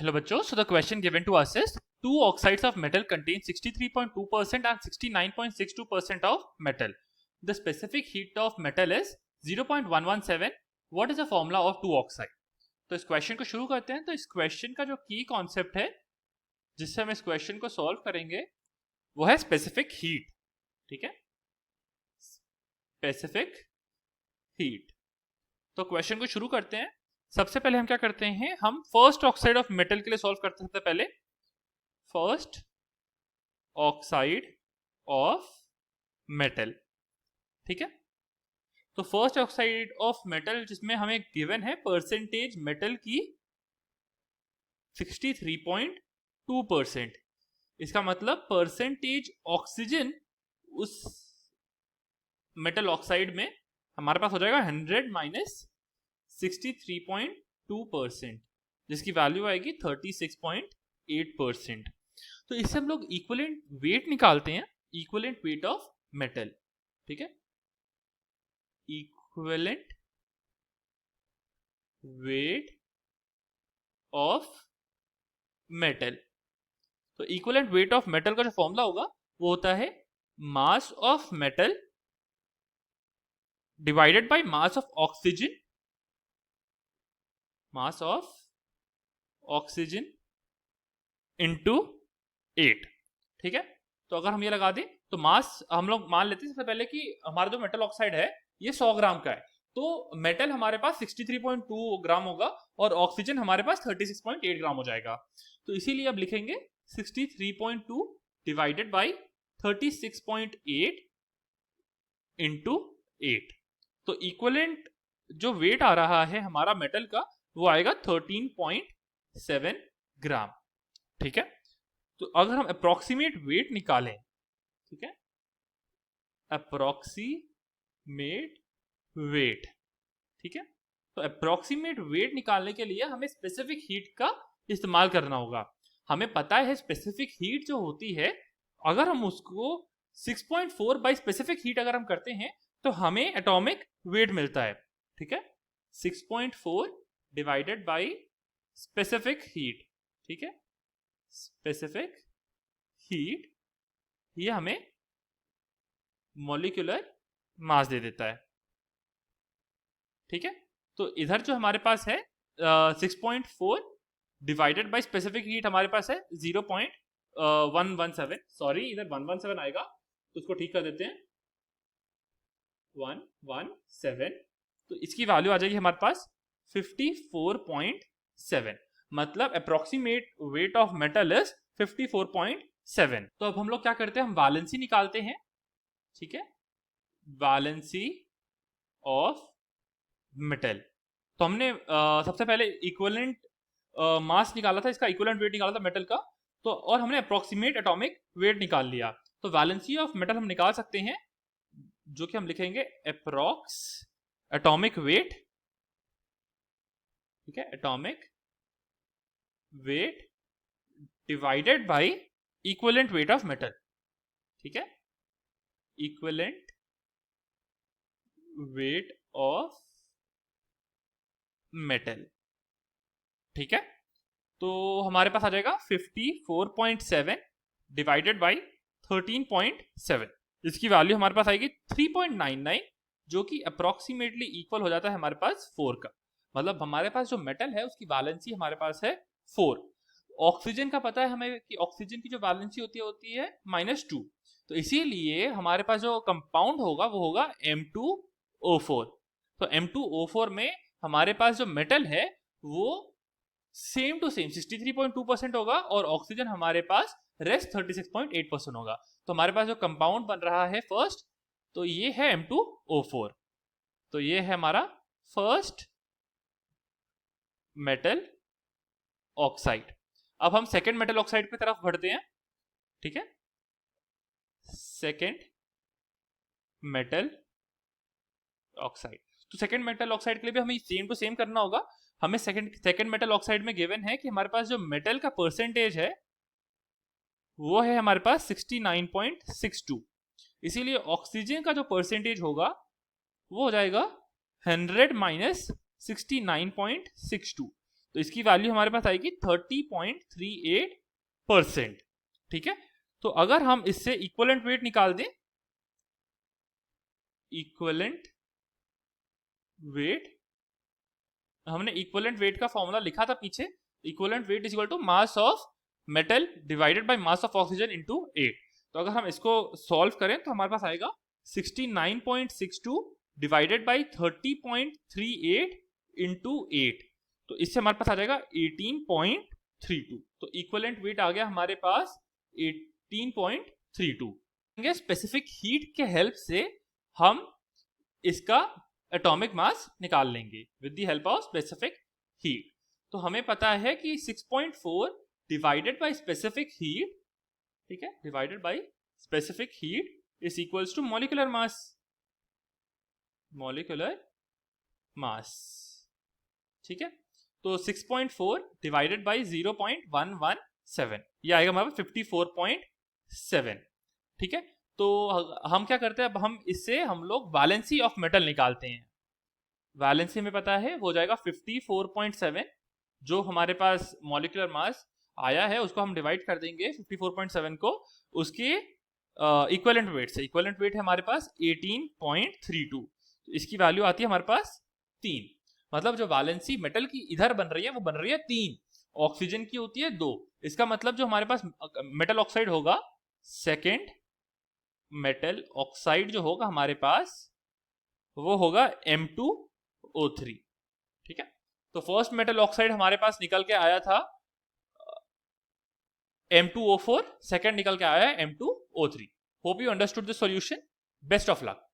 Hello bachcho, so the question given to us is two oxides of metal contain 63.2% and 69.62% of metal. The specific heat of metal is 0.117. What is the formula of two oxide? तो इस question को शुरू करते हैं। तो इस question का जो की कॉन्सेप्ट है जिससे हम इस क्वेश्चन को सॉल्व करेंगे वो है स्पेसिफिक हीट। ठीक है, स्पेसिफिक हीट। तो क्वेश्चन को शुरू करते हैं। सबसे पहले हम क्या करते हैं, हम फर्स्ट ऑक्साइड ऑफ मेटल के लिए सॉल्व करते हैं। सबसे पहले फर्स्ट ऑक्साइड ऑफ मेटल। ठीक है, तो फर्स्ट ऑक्साइड ऑफ मेटल जिसमें हमें गिवन है परसेंटेज मेटल की 63.2%। इसका मतलब परसेंटेज ऑक्सीजन उस मेटल ऑक्साइड में हमारे पास हो जाएगा 100 माइनस 63.2%, जिसकी वैल्यू आएगी 36.8%। तो इससे हम लोग इक्विवेलेंट वेट निकालते हैं, इक्विवेलेंट वेट ऑफ मेटल। ठीक है, इक्विवेलेंट वेट ऑफ मेटल। तो इक्विवेलेंट वेट ऑफ मेटल का जो फॉर्मूला होगा वो होता है मास of metal divided by mass of oxygen, mass of oxygen into 8। ठीक है, तो अगर हम ये लगा दें तो मास हम लोग मान लेते हैं सबसे पहले कि हमारा जो मेटल ऑक्साइड है ये 100 ग्राम का है। तो मेटल हमारे पास 63.2 ग्राम होगा और ऑक्सीजन हमारे पास 36.8 ग्राम हो जाएगा। तो इसीलिए अब लिखेंगे 63.2 डिवाइडेड बाई 36.8 इंटू 8। तो इक्विवेलेंट जो वेट आ रहा है हमारा मेटल का वो आएगा 13.7 ग्राम। ठीक है, तो अगर हम अप्रोक्सीमेट वेट निकालें, ठीक है, अप्रोक्सीमेट वेट, ठीक है, तो अप्रोक्सीमेट वेट निकालने के लिए हमें स्पेसिफिक हीट का इस्तेमाल करना होगा। हमें पता है स्पेसिफिक हीट जो होती है, अगर हम उसको 6.4 बाई स्पेसिफिक हीट अगर हम करते हैं तो हमें एटॉमिक वेट मिलता है। ठीक है, 6.4 डिवाइडेड बाई स्पेसिफिक हीट। ठीक है, स्पेसिफिक हीट ये हमें मॉलिक्यूलर मास दे देता है। ठीक है, तो इधर जो हमारे पास है 6.4 डिवाइडेड बाई स्पेसिफिक हीट हमारे पास है 0.117। सॉरी, इधर 117 आएगा तो उसको ठीक कर देते हैं, 117। तो इसकी वैल्यू आ जाएगी हमारे पास 54.7। मतलब approximate weight of metal is 54.7। तो अब हम लोग क्या करते हैं, हम वैलेंसी निकालते हैं। ठीक है, वैलेंसी ऑफ मेटल। तो हमने सबसे पहले इक्विवेलेंट मास निकाला था, इसका इक्विवेलेंट वेट निकाला था मेटल का, तो और हमने अप्रोक्सीमेट एटॉमिक वेट निकाल लिया। तो वैलेंसी ऑफ मेटल हम निकाल सकते हैं, जो कि हम लिखेंगे अप्रोक्स एटॉमिक वेट। ठीक है, atomic weight divided by equivalent weight of metal. ठीक है, इक्विवेलेंट वेट ऑफ मेटल। ठीक है, तो हमारे पास आ जाएगा 54.7 डिवाइडेड बाई 13.7। इसकी वैल्यू हमारे पास आएगी 3.99, जो कि अप्रोक्सीमेटली इक्वल हो जाता है हमारे पास 4 का। मतलब हमारे पास जो मेटल है उसकी वैलेंसी हमारे पास है 4। ऑक्सीजन का पता है हमें कि ऑक्सीजन की जो वैलेंसी होती है -2। तो इसीलिए हमारे पास जो कंपाउंड होगा वो होगा M2O4। तो M2O4 में हमारे पास जो मेटल है वो सेम टू सेम 63.2% होगा और ऑक्सीजन हमारे पास रेस्ट 36.8% होगा। तो हमारे पास जो कंपाउंड बन रहा है फर्स्ट, तो ये है M2O4। तो ये है हमारा फर्स्ट मेटल ऑक्साइड। अब हम सेकेंड मेटल ऑक्साइड की तरफ बढ़ते हैं। ठीक है, सेकेंड मेटल ऑक्साइड। तो सेकेंड मेटल ऑक्साइड के लिए भी हमें सेम टू सेम करना होगा। हमें सेकेंड मेटल ऑक्साइड में गिवन है कि हमारे पास जो मेटल का परसेंटेज है वो है हमारे पास 69.62। इसीलिए ऑक्सीजन का जो परसेंटेज होगा वो हो जाएगा 100 माइनस 69.62। तो इसकी वैल्यू हमारे पास आएगी 30.38%। ठीक है, तो अगर हम इससे इक्विवेलेंट वेट निकाल दें, इक्विवेलेंट वेट, हमने इक्विवेलेंट वेट का फॉर्मूला लिखा था पीछे, equivalent weight is equal to mass of metal divided by mass of oxygen into 8। तो अगर हम इसको सॉल्व करें तो हमारे पास आएगा 69.62 डिवाइडेड बाय 30.38 इनटू 8, तो इससे हमारे पास आ जाएगा 18.32। तो इक्विवेलेंट वेट आ गया हमारे पास 18.32। स्पेसिफिक हीट के हेल्प से हम इसका एटॉमिक मास निकाल लेंगे with the help of specific heat. तो हमें पता है कि 6.4 डिवाइडेड बाय स्पेसिफिक हीट, ठीक है, divided by specific heat is equals to molecular mass, molecular mass. ठीक है, तो 6.4 डिवाइडेड बाय 0.117, ये आएगा हमारे 54.7। ठीक है, तो हम क्या करते हैं, अब हम इससे हम लोग वैलेंसी ऑफ मेटल निकालते हैं। वैलेंसी में पता है वो जाएगा 54.7, जो हमारे पास मॉलिक्यूलर मास आया है उसको हम डिवाइड कर देंगे 54.7 को उसके इक्विवेलेंट वेट से। इक्विवेलेंट वेट है हमारे पास 18.32, इसकी वैल्यू आती है हमारे पास 3। मतलब जो वैलेंसी मेटल की इधर बन रही है वो बन रही है 3, ऑक्सीजन की होती है 2। इसका मतलब जो हमारे पास मेटल ऑक्साइड होगा, सेकेंड मेटल ऑक्साइड जो होगा हमारे पास वो होगा M2O3। ठीक है, तो फर्स्ट मेटल ऑक्साइड हमारे पास निकल के आया था M2O4, सेकेंड निकल के आया है M2O3। Hope you understood the solution. Best of luck.